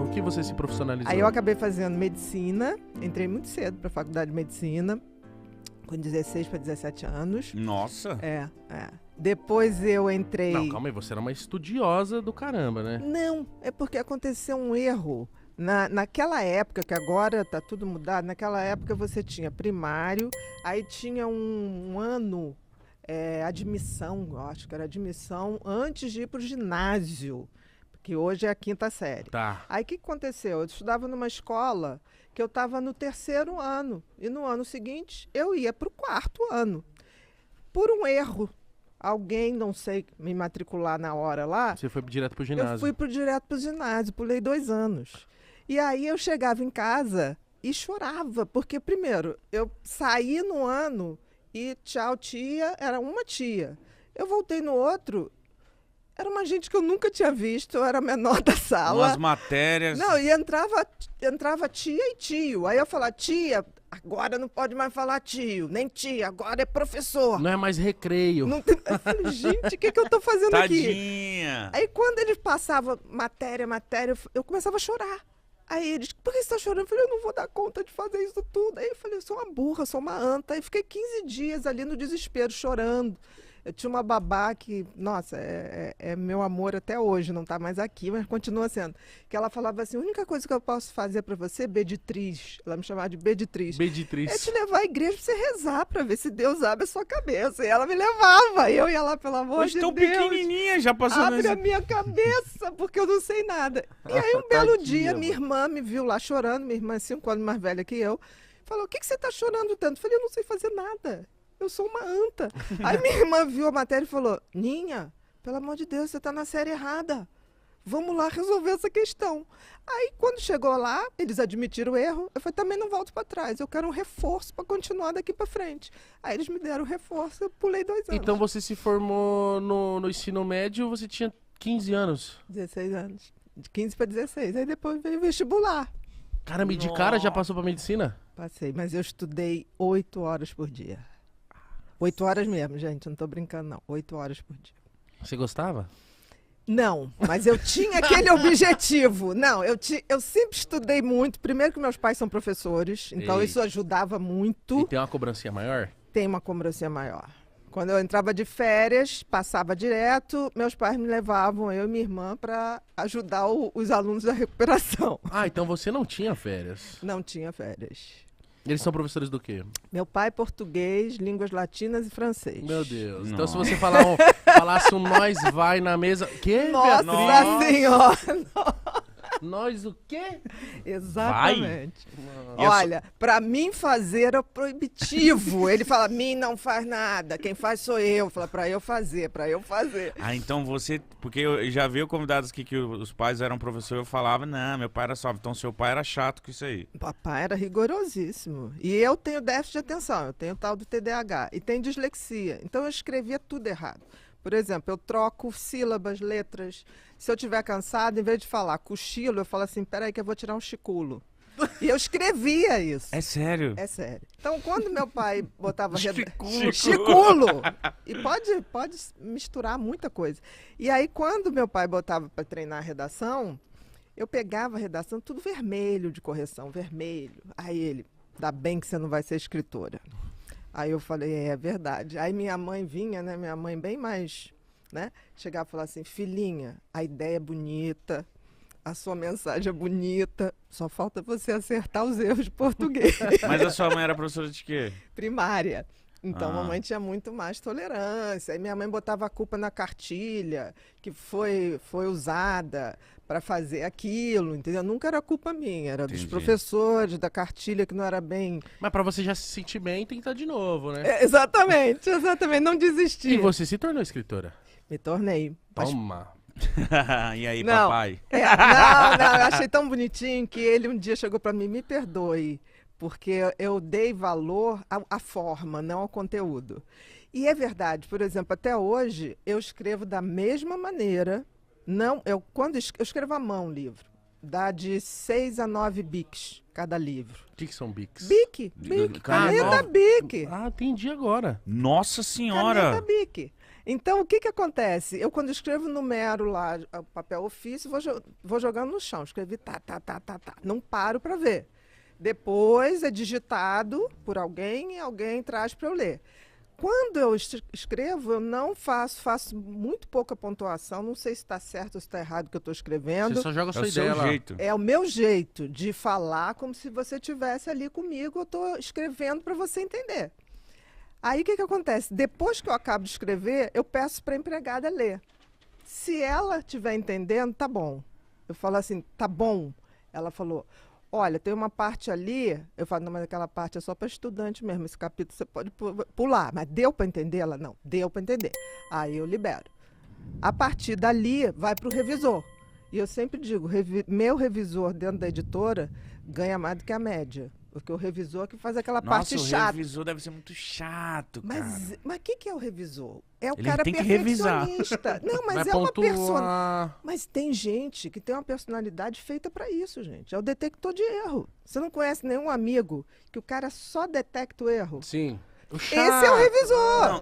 no que você se profissionalizou? Aí eu acabei fazendo medicina, entrei muito cedo para a faculdade de medicina, com 16 para 17 anos. Nossa! É. Depois eu entrei... Não, calma aí, você era uma estudiosa do caramba, né? Não, é porque aconteceu um erro. Naquela época, que agora tá tudo mudado, naquela época você tinha primário, aí tinha um ano, admissão, eu acho que era admissão, antes de ir pro ginásio, que hoje é a 5ª série. Tá. Aí o que aconteceu? Eu estudava numa escola que eu estava no 3º ano, e no ano seguinte eu ia pro 4º ano. Por um erro, alguém, não sei, me matricular na hora lá. Você foi direto pro ginásio. Eu fui direto pro ginásio, pulei 2 anos. E aí eu chegava em casa e chorava, porque primeiro, eu saí no ano e tchau tia, era uma tia. Eu voltei no outro, era uma gente que eu nunca tinha visto, eu era a menor da sala. Umas matérias... Não, e entrava tia e tio. Aí eu falava, tia, agora não pode mais falar tio, nem tia, agora é professor. Não é mais recreio. Não tem... Eu falei, gente, o que eu tô fazendo aqui? Tadinha! Aí quando eles passavam matéria, eu começava a chorar. Aí eles, por que você tá chorando? Eu falei, eu não vou dar conta de fazer isso tudo. Aí eu falei, eu sou uma burra, sou uma anta. Aí fiquei 15 dias ali no desespero, chorando. Eu tinha uma babá que, nossa, é meu amor até hoje, não tá mais aqui, mas continua sendo. Que ela falava assim, a única coisa que eu posso fazer pra você, Beditriz, ela me chamava de Beditriz, Beditriz. é te levar à igreja pra você rezar, pra ver se Deus abre a sua cabeça. E ela me levava, eu ia lá, pelo amor Hoje de tão Deus. pequenininha, já passou Abre nesse... a minha cabeça, porque eu não sei nada. E aí, um belo Tadinha, dia, mano. minha irmã me viu lá chorando, minha irmã é 5 anos mais velha que eu, falou, o que você tá chorando tanto? Eu falei, eu não sei fazer nada, eu sou uma anta. Aí minha irmã viu a matéria e falou, Ninha, pelo amor de Deus, você tá na série errada. Vamos lá resolver essa questão. Aí, quando chegou lá, eles admitiram o erro. Eu falei, também não volto para trás. Eu quero um reforço para continuar daqui para frente. Aí eles me deram o reforço, eu pulei 2 anos. Então você se formou no ensino médio, você tinha 15 anos. 16 anos. De 15 para 16. Aí depois veio o vestibular. Caramba, e de cara já passou pra medicina? Passei, mas eu estudei 8 horas por dia. 8 horas mesmo, gente. Não tô brincando, não. 8 horas por dia. Você gostava? Não, mas eu tinha aquele objetivo. Não, eu sempre estudei muito. Primeiro que meus pais são professores, então Ei. isso ajudava muito. E tem uma cobrancinha maior? Tem uma cobrança maior. Quando eu entrava de férias, passava direto, meus pais me levavam, eu e minha irmã, para ajudar os alunos da recuperação. Ah, então você não tinha férias. Não tinha férias. Eles são professores do quê? Meu pai, português, línguas latinas e francês. Meu Deus. Então se Nossa. você falasse um nós vai na mesa... Quê? Nossa Beatriz? Senhora! Nós o quê? Exatamente. E eu Olha, pra mim fazer era proibitivo. Ele fala, mim não faz nada, quem faz sou eu. Fala, pra eu fazer. Ah, então você... Porque eu já vi convidados aqui que os pais eram professores, eu falava, não, meu pai era só... Então seu pai era chato com isso aí. Papai era rigorosíssimo. E eu tenho déficit de atenção, eu tenho o tal do TDAH. E tenho dislexia. Então eu escrevia tudo errado. Por exemplo, eu troco sílabas, letras. Se eu estiver cansado, em vez de falar cochilo, eu falo assim, peraí que eu vou tirar um chiculo. E eu escrevia isso. É sério? É sério. Então, quando meu pai botava... Chiculo. Chiculo! E pode misturar muita coisa. E aí, quando meu pai botava para treinar a redação, eu pegava a redação tudo vermelho de correção, vermelho. Aí ele, ainda bem que você não vai ser escritora. Aí eu falei, é verdade. Aí minha mãe vinha, né? Minha mãe bem mais, né? Chegava e falava assim, filhinha, a ideia é bonita, a sua mensagem é bonita, só falta você acertar os erros de português. Mas a sua mãe era professora de quê? Primária. Então, Ah. mamãe tinha muito mais tolerância. Aí minha mãe botava a culpa na cartilha, que foi usada para fazer aquilo, entendeu? Nunca era culpa minha, era dos Entendi. professores, da cartilha que não era bem... Mas pra você já se sentir bem, tem que estar de novo, né? Exatamente, não desisti. E você se tornou escritora? Me tornei. Mas Toma. E aí, Não. papai? não, eu achei tão bonitinho que ele um dia chegou para mim, me perdoe, porque eu dei valor à forma, não ao conteúdo. E é verdade, por exemplo, até hoje eu escrevo da mesma maneira, quando eu escrevo à mão livro, dá de 6 a 9 bics cada livro. O que são Bics? Bic, Caneta caneta Bic. Ah, entendi agora. Nossa senhora! Caneta Bic. Então, o que que acontece? Eu, quando escrevo numero lá, o papel ofício, vou jogando no chão. Escrevi tá. Não paro para ver. Depois é digitado por alguém e alguém traz para eu ler. Quando eu escrevo, eu não faço muito pouca pontuação. Não sei se está certo ou se está errado o que eu estou escrevendo. Você só joga a É sua o ideia seu lá. jeito. É o meu jeito de falar como se você estivesse ali comigo. Eu estou escrevendo para você entender. Aí o que que acontece? Depois que eu acabo de escrever, eu peço para a empregada ler. Se ela estiver entendendo, tá bom. Eu falo assim, tá bom. Ela falou, olha, tem uma parte ali. Eu falo, não, mas aquela parte é só para estudante mesmo. Esse capítulo você pode pular. Mas deu para entender? Ela, não, deu para entender. Aí eu libero. A partir dali, vai para o revisor. E eu sempre digo, meu revisor dentro da editora ganha mais do que a média. Porque o revisor que faz aquela parte Nossa, o chata. revisor deve ser muito chato, cara. Mas o que é o revisor? É o Ele cara tem que revisar. perfeccionista. Não, mas Vai é uma personalidade. pontuar. Mas tem gente que tem uma personalidade feita para isso, gente. É o detector de erro. Você não conhece nenhum amigo que o cara só detecta o erro? Sim. Esse é o revisor. Não,